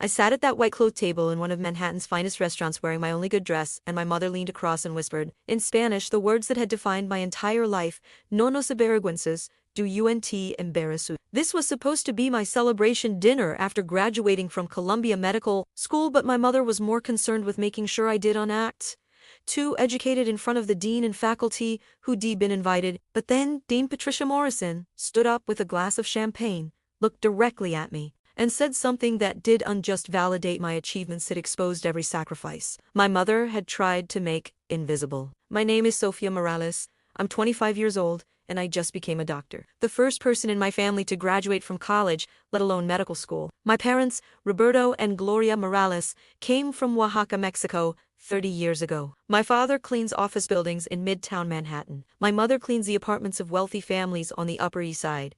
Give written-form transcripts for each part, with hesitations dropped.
I sat at that white-cloth table in one of Manhattan's finest restaurants wearing my only good dress, and my mother leaned across and whispered, in Spanish, the words that had defined my entire life, "No nos avergüences, do UNT embarrass." This was supposed to be my celebration dinner after graduating from Columbia Medical School, but my mother was more concerned with making sure I did on act. Too educated in front of the dean and faculty who'd been invited, but then Dean Patricia Morrison stood up with a glass of champagne, looked directly at me, and said something that did unjust validate my achievements. It exposed every sacrifice my mother had tried to make invisible. My name is Sofia Morales. I'm 25 years old, and I just became a doctor. The first person in my family to graduate from college, let alone medical school. My parents, Roberto and Gloria Morales, came from Oaxaca, Mexico, 30 years ago. My father cleans office buildings in Midtown Manhattan. My mother cleans the apartments of wealthy families on the Upper East Side.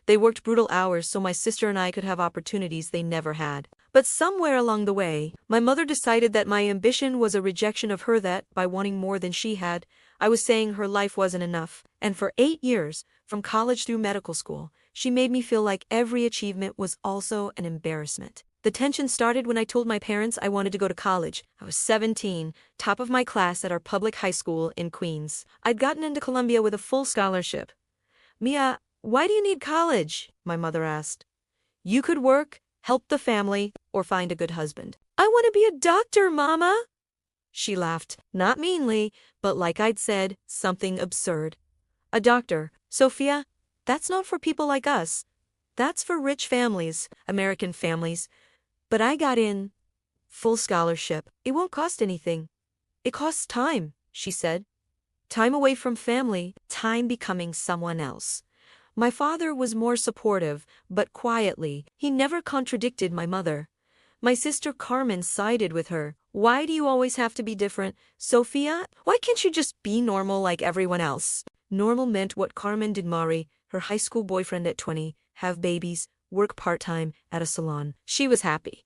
They worked brutal hours so my sister and I could have opportunities they never had. But somewhere along the way, my mother decided that my ambition was a rejection of her, that, by wanting more than she had, I was saying her life wasn't enough. And for 8 years, from college through medical school, she made me feel like every achievement was also an embarrassment. The tension started when I told my parents I wanted to go to college. I was 17, top of my class at our public high school in Queens. I'd gotten into Columbia with a full scholarship. "Mia, why do you need college?" my mother asked. "You could work, help the family, or find a good husband." "I want to be a doctor, Mama." She laughed, not meanly, but like I'd said, something absurd. "A doctor, Sophia? That's not for people like us. That's for rich families, American families." But I got in. Full scholarship. "It won't cost anything. It costs time," she said. "Time away from family, time becoming someone else." My father was more supportive, but quietly. He never contradicted my mother. My sister Carmen sided with her. "Why do you always have to be different, Sophia? Why can't you just be normal like everyone else?" Normal meant what Carmen did: marry her high school boyfriend at 20, have babies, work part-time at a salon. She was happy.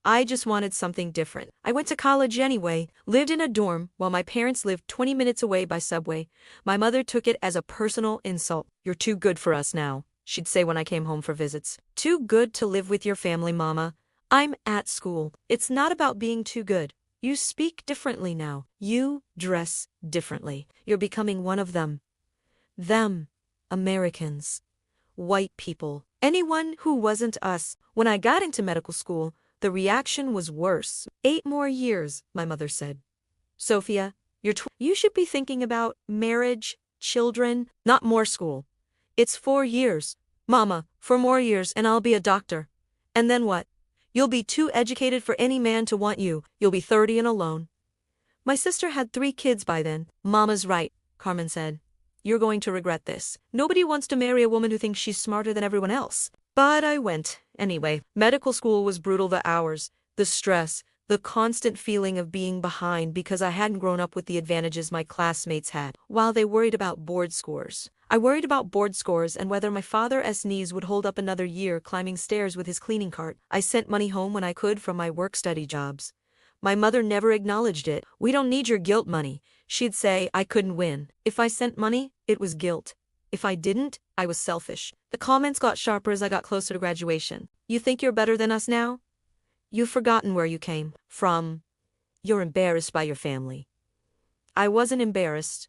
I just wanted something different. I went to college anyway, lived in a dorm while my parents lived 20 minutes away by subway. My mother took it as a personal insult. "You're too good for us now," she'd say when I came home for visits. "Too good to live with your family, Mama. I'm at school. It's not about being too good. You speak differently now. You dress differently. You're becoming one of them. Them. Americans. White people. Anyone who wasn't us." When I got into medical school, the reaction was worse. 8 more years, my mother said. "Sophia, you should be thinking about marriage, children, not more school. It's 4 years. Mama, 4 more years and I'll be a doctor. And then what? You'll be too educated for any man to want you. You'll be 30 and alone." My sister had 3 kids by then. "Mama's right," Carmen said. "You're going to regret this. Nobody wants to marry a woman who thinks she's smarter than everyone else." But I went anyway. Medical school was brutal. The hours, the stress, the constant feeling of being behind because I hadn't grown up with the advantages my classmates had. While they worried about board scores, I worried about board scores and whether my father's knees would hold up another year climbing stairs with his cleaning cart. I sent money home when I could from my work-study jobs. My mother never acknowledged it. "We don't need your guilt money," she'd say. I couldn't win. If I sent money, it was guilt. If I didn't, I was selfish. The comments got sharper as I got closer to graduation. "You think you're better than us now? You've forgotten where you came from. You're embarrassed by your family." I wasn't embarrassed.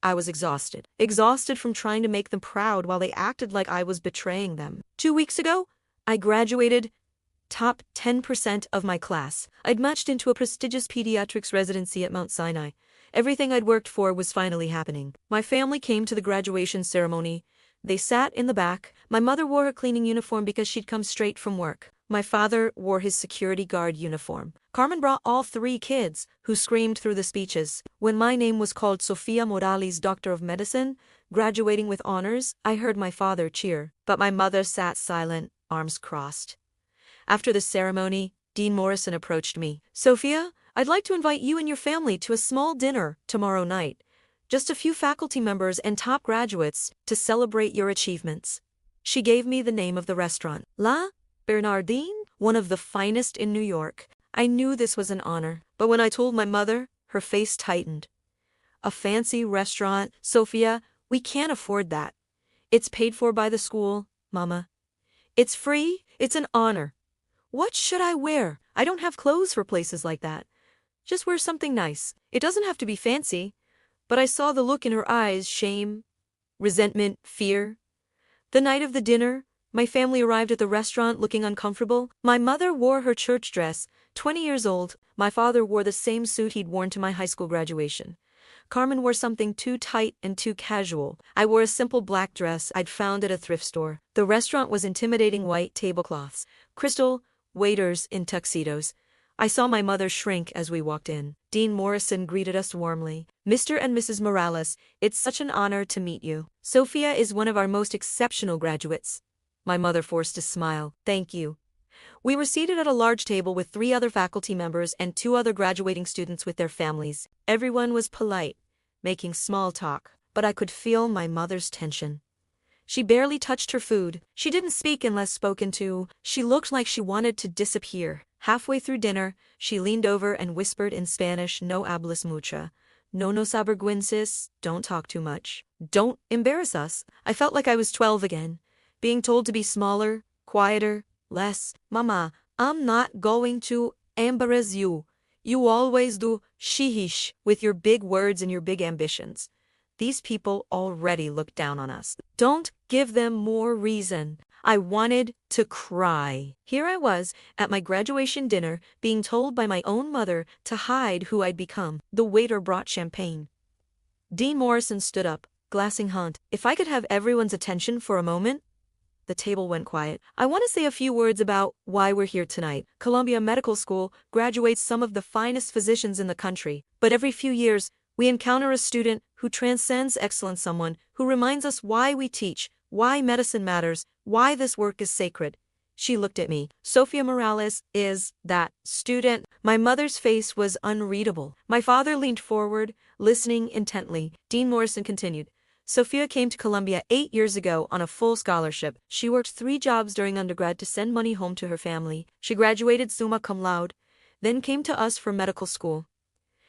I was exhausted. Exhausted from trying to make them proud while they acted like I was betraying them. 2 weeks ago, I graduated. Top 10% of my class. I'd matched into a prestigious pediatrics residency at Mount Sinai. Everything I'd worked for was finally happening. My family came to the graduation ceremony. They sat in the back. My mother wore her cleaning uniform because she'd come straight from work. My father wore his security guard uniform. Carmen brought all 3 kids, who screamed through the speeches. When my name was called, Sofia Morales, Doctor of Medicine, graduating with honors, I heard my father cheer. But my mother sat silent, arms crossed. After the ceremony, Dean Morrison approached me. "Sophia, I'd like to invite you and your family to a small dinner tomorrow night. Just a few faculty members and top graduates to celebrate your achievements." She gave me the name of the restaurant. La Bernardine, one of the finest in New York. I knew this was an honor, but when I told my mother, her face tightened. "A fancy restaurant, Sophia, we can't afford that. It's paid for by the school, Mama. It's free, it's an honor. What should I wear? I don't have clothes for places like that. Just wear something nice. It doesn't have to be fancy. But I saw the look in her eyes, shame, resentment, fear. The night of the dinner, my family arrived at the restaurant looking uncomfortable. My mother wore her church dress, 20 years old. My father wore the same suit he'd worn to my high school graduation. Carmen wore something too tight and too casual. I wore a simple black dress I'd found at a thrift store. The restaurant was intimidating white tablecloths, crystal waiters in tuxedos. I saw my mother shrink as we walked in. Dean Morrison greeted us warmly. Mr. and Mrs. Morales, it's such an honor to meet you. Sophia is one of our most exceptional graduates. My mother forced a smile. Thank you. We were seated at a large table with 3 other faculty members and 2 other graduating students with their families. Everyone was polite, making small talk, but I could feel my mother's tension. She barely touched her food. She didn't speak unless spoken to. She looked like she wanted to disappear. Halfway through dinner, she leaned over and whispered in Spanish, no hables mucho. No nos avergüences, don't talk too much. Don't embarrass us. I felt like I was 12 again, being told to be smaller, quieter, less. Mama, I'm not going to embarrass you. You always do, sheesh, with your big words and your big ambitions. These people already look down on us. Don't give them more reason. I wanted to cry. Here I was, at my graduation dinner, being told by my own mother to hide who I'd become. The waiter brought champagne. Dean Morrison stood up, glass in hand. If I could have everyone's attention for a moment. The table went quiet. I want to say a few words about why we're here tonight. Columbia Medical School graduates some of the finest physicians in the country, but every few years, we encounter a student who transcends excellence, someone who reminds us why we teach, why medicine matters, why this work is sacred. She looked at me. Sophia Morales is that student. My mother's face was unreadable. My father leaned forward, listening intently. Dean Morrison continued. Sophia came to Columbia 8 years ago on a full scholarship. She worked 3 jobs during undergrad to send money home to her family. She graduated summa cum laude, then came to us for medical school.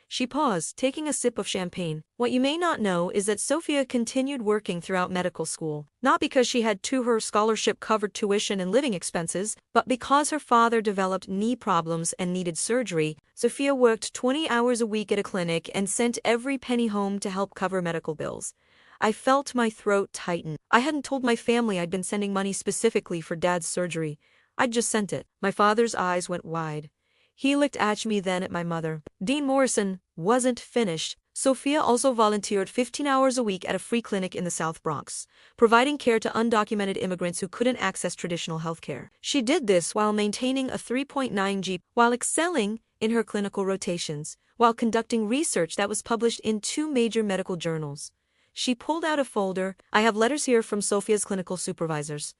She paused, taking a sip of champagne. What you may not know is that Sophia continued working throughout medical school, not because she had her scholarship covered tuition and living expenses, but because her father developed knee problems and needed surgery. Sophia worked 20 hours a week at a clinic and sent every penny home to help cover medical bills. I felt my throat tighten. I hadn't told my family I'd been sending money specifically for Dad's surgery. I'd just sent it. My father's eyes went wide. He looked at me, then at my mother. Dean Morrison wasn't finished. Sophia also volunteered 15 hours a week at a free clinic in the South Bronx, providing care to undocumented immigrants who couldn't access traditional health care. She did this while maintaining a 3.9 GPA, while excelling in her clinical rotations, while conducting research that was published in 2 major medical journals. She pulled out a folder. I have letters here from Sophia's clinical supervisors.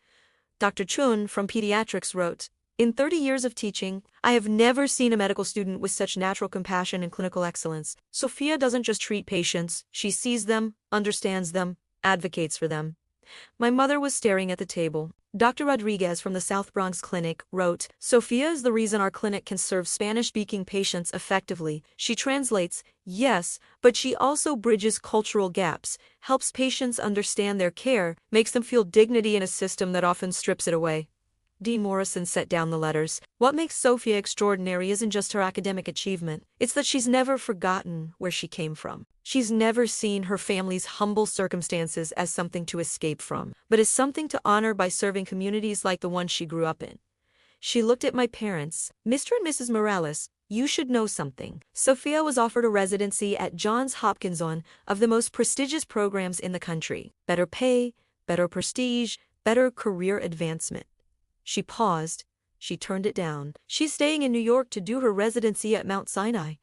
Dr. Chun from Pediatrics wrote, in 30 years of teaching, I have never seen a medical student with such natural compassion and clinical excellence. Sophia doesn't just treat patients, she sees them, understands them, advocates for them. My mother was staring at the table. Dr. Rodriguez from the South Bronx Clinic wrote, Sophia is the reason our clinic can serve Spanish-speaking patients effectively. She translates, yes, but she also bridges cultural gaps, helps patients understand their care, makes them feel dignity in a system that often strips it away. Dean Morrison set down the letters. What makes Sophia extraordinary isn't just her academic achievement. It's that she's never forgotten where she came from. She's never seen her family's humble circumstances as something to escape from, but as something to honor by serving communities like the one she grew up in. She looked at my parents. Mr. and Mrs. Morales, you should know something. Sophia was offered a residency at Johns Hopkins, one of the most prestigious programs in the country. Better pay, better prestige, better career advancement. She paused. She turned it down. She's staying in New York to do her residency at Mount Sinai.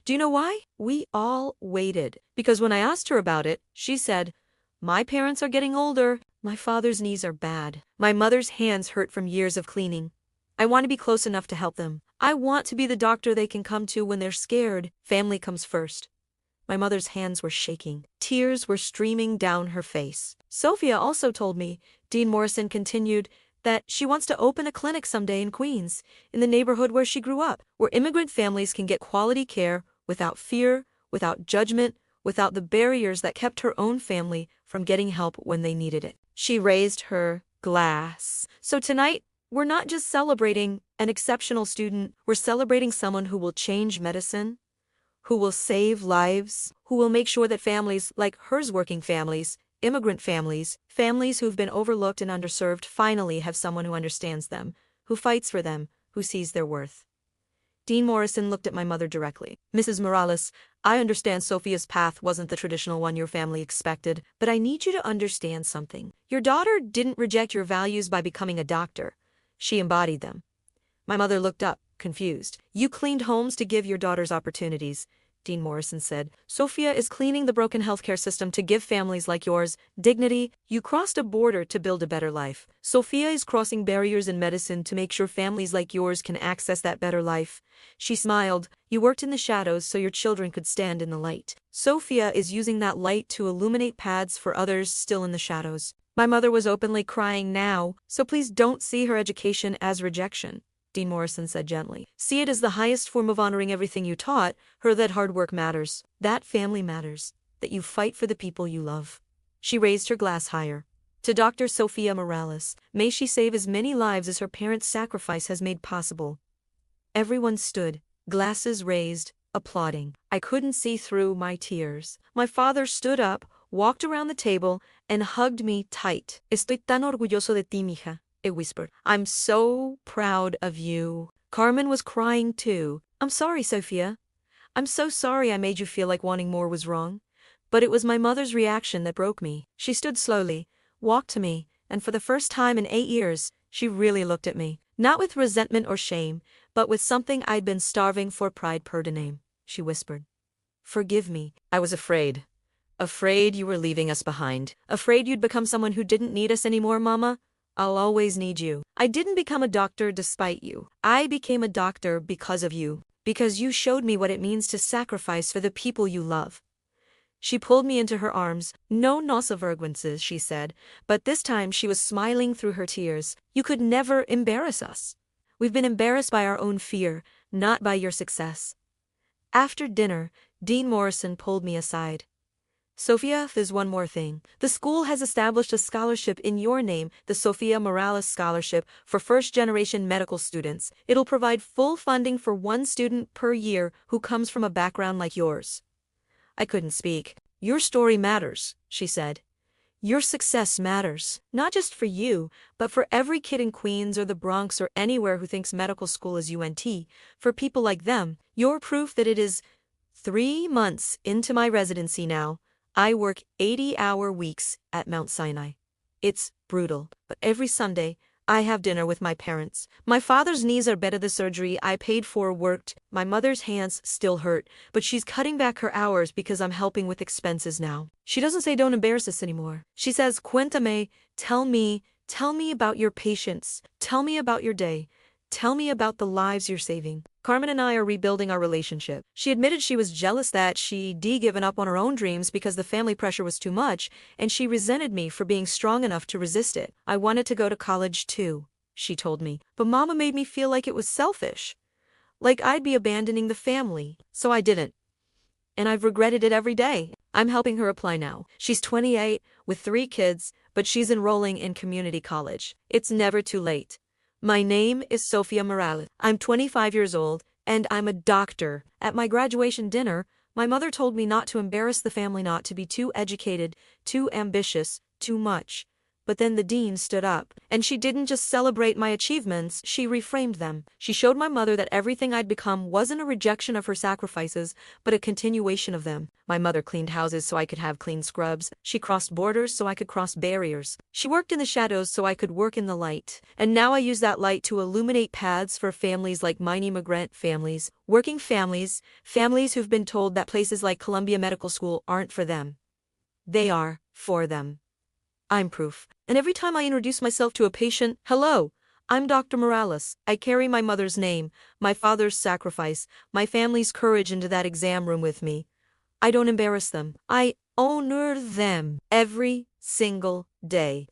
Do you know why? We all waited. Because when I asked her about it, she said, my parents are getting older. My father's knees are bad. My mother's hands hurt from years of cleaning. I want to be close enough to help them. I want to be the doctor they can come to when they're scared. Family comes first. My mother's hands were shaking. Tears were streaming down her face. Sophia also told me, Dean Morrison continued, that she wants to open a clinic someday in Queens, in the neighborhood where she grew up, where immigrant families can get quality care without fear, without judgment, without the barriers that kept her own family from getting help when they needed it. She raised her glass. So tonight, We're not just celebrating an exceptional student, we're celebrating someone who will change medicine, who will save lives, who will make sure that families like hers, working families, immigrant families, families who've been overlooked and underserved, finally have someone who understands them, who fights for them, who sees their worth. Dean Morrison looked at my mother directly. Mrs. Morales, I understand Sophia's path wasn't the traditional one your family expected, but I need you to understand something. Your daughter didn't reject your values by becoming a doctor. She embodied them. My mother looked up, confused. You cleaned homes to give your daughters opportunities, Dean Morrison said. Sophia is cleaning the broken healthcare system to give families like yours dignity. You crossed a border to build a better life. Sophia is crossing barriers in medicine to make sure families like yours can access that better life. She smiled. You worked in the shadows so your children could stand in the light. Sophia is using that light to illuminate paths for others still in the shadows. My mother was openly crying now, so please don't see her education as rejection, Dean Morrison said gently. See it as the highest form of honoring everything you taught her, that hard work matters, that family matters, that you fight for the people you love. She raised her glass higher. To Dr. Sophia Morales, may she save as many lives as her parents' sacrifice has made possible. Everyone stood, glasses raised, applauding. I couldn't see through my tears. My father stood up, walked around the table, and hugged me tight. Estoy tan orgulloso de ti, mija, it whispered. I'm so proud of you. Carmen was crying too. I'm sorry, Sophia. I'm so sorry I made you feel like wanting more was wrong. But it was my mother's reaction that broke me. She stood slowly, walked to me, and for the first time in 8 years, she really looked at me. Not with resentment or shame, but with something I'd been starving for, pride per the name, she whispered. Forgive me. I was afraid. Afraid you were leaving us behind. Afraid you'd become someone who didn't need us anymore, Mama. I'll always need you. I didn't become a doctor despite you. I became a doctor because of you. Because you showed me what it means to sacrifice for the people you love. She pulled me into her arms. No nos avergüences, she said, but this time she was smiling through her tears. You could never embarrass us. We've been embarrassed by our own fear, not by your success. After dinner, Dean Morrison pulled me aside. Sophia, there's one more thing. The school has established a scholarship in your name, the Sophia Morales Scholarship, for first-generation medical students. It'll provide full funding for one student per year who comes from a background like yours. I couldn't speak. Your story matters, she said. Your success matters, not just for you, but for every kid in Queens or the Bronx or anywhere who thinks medical school is UNT. For people like them, you're proof that it is. 3 months into my residency now, I work 80-hour weeks at Mount Sinai. It's brutal, but every Sunday, I have dinner with my parents. My father's knees are better. The surgery I paid for worked. My mother's hands still hurt, but she's cutting back her hours because I'm helping with expenses now. She doesn't say don't embarrass us anymore. She says, Cuéntame, tell me about your patients. Tell me about your day. Tell me about the lives you're saving. Carmen and I are rebuilding our relationship. She admitted she was jealous that she'd given up on her own dreams because the family pressure was too much, and she resented me for being strong enough to resist it. I wanted to go to college too, she told me, but Mama made me feel like it was selfish. Like I'd be abandoning the family, so I didn't. And I've regretted it every day. I'm helping her apply now. She's 28, with 3 kids, but she's enrolling in community college. It's never too late. My name is Sophia Morales. I'm 25 years old, and I'm a doctor. At my graduation dinner, my mother told me not to embarrass the family, not to be too educated, too ambitious, too much. But then the dean stood up, and she didn't just celebrate my achievements, she reframed them. She showed my mother that everything I'd become wasn't a rejection of her sacrifices, but a continuation of them. My mother cleaned houses so I could have clean scrubs. She crossed borders so I could cross barriers. She worked in the shadows so I could work in the light. And now I use that light to illuminate paths for families like mine, immigrant families, working families, families who've been told that places like Columbia Medical School aren't for them. They are for them. I'm proof. And every time I introduce myself to a patient, hello, I'm Dr. Morales. I carry my mother's name, my father's sacrifice, my family's courage into that exam room with me. I don't embarrass them. I honor them every single day.